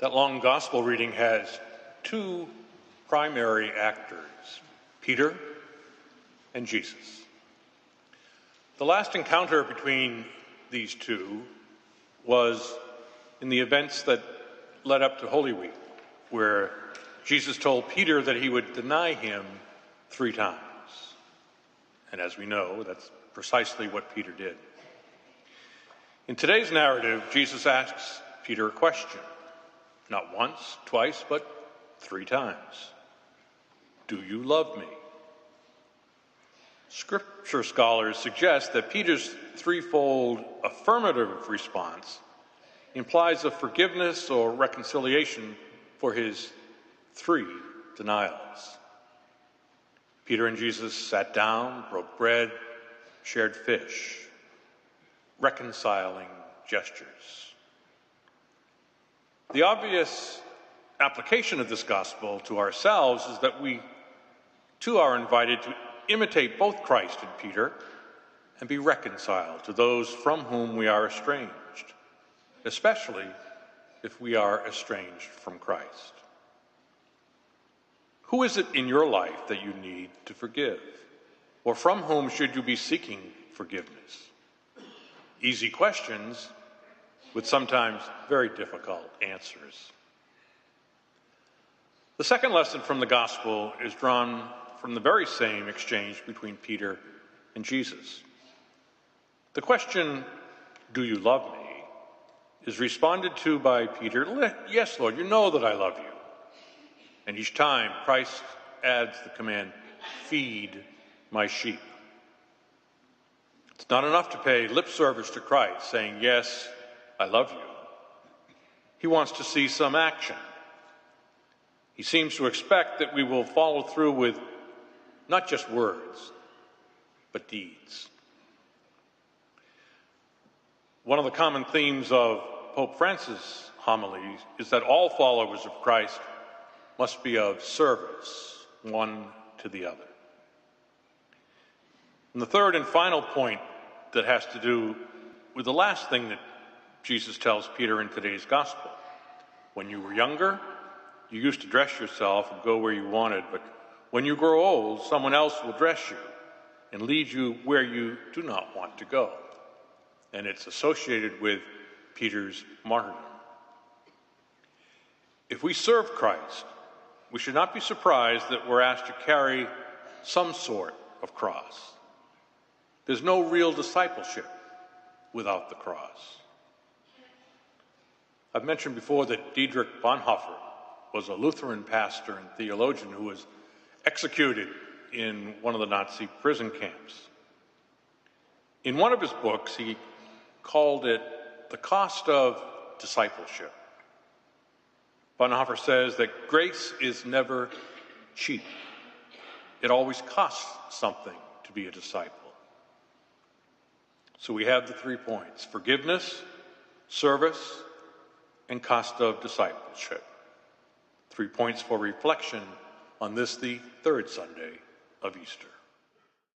That long gospel reading has two primary actors, Peter and Jesus. The last encounter between these two was in the events that led up to Holy Week, where Jesus told Peter that he would deny him 3 times. And as we know, that's precisely what Peter did. In today's narrative, Jesus asks Peter a question. Not once, twice, but 3 times. Do you love me? Scripture scholars suggest that Peter's threefold affirmative response implies a forgiveness or reconciliation for his 3 denials. Peter and Jesus sat down, broke bread, shared fish, reconciling gestures. The obvious application of this gospel to ourselves is that we too are invited to imitate both Christ and Peter and be reconciled to those from whom we are estranged, especially if we are estranged from Christ. Who is it in your life that you need to forgive? Or from whom should you be seeking forgiveness? Easy questions with sometimes very difficult answers. The second lesson from the gospel is drawn from the very same exchange between Peter and Jesus. The question, do you love me, is responded to by Peter, yes, Lord, you know that I love you. And each time Christ adds the command, feed my sheep. It's not enough to pay lip service to Christ, saying, yes, I love you. He wants to see some action. He seems to expect that we will follow through with not just words, but deeds. One of the common themes of Pope Francis' homilies is that all followers of Christ must be of service, one to the other. And the third and final point that has to do with the last thing that Jesus tells Peter in today's gospel. When you were younger, you used to dress yourself and go where you wanted, but when you grow old, someone else will dress you and lead you where you do not want to go. And it's associated with Peter's martyrdom. If we serve Christ, we should not be surprised that we're asked to carry some sort of cross. There's no real discipleship without the cross. I've mentioned before that Dietrich Bonhoeffer was a Lutheran pastor and theologian who was executed in one of the Nazi prison camps. In one of his books, he called it The Cost of Discipleship. Bonhoeffer says that grace is never cheap. It always costs something to be a disciple. So we have the 3 points: forgiveness, service, and cost of discipleship. 3 points for reflection on this, the 3rd Sunday of Easter.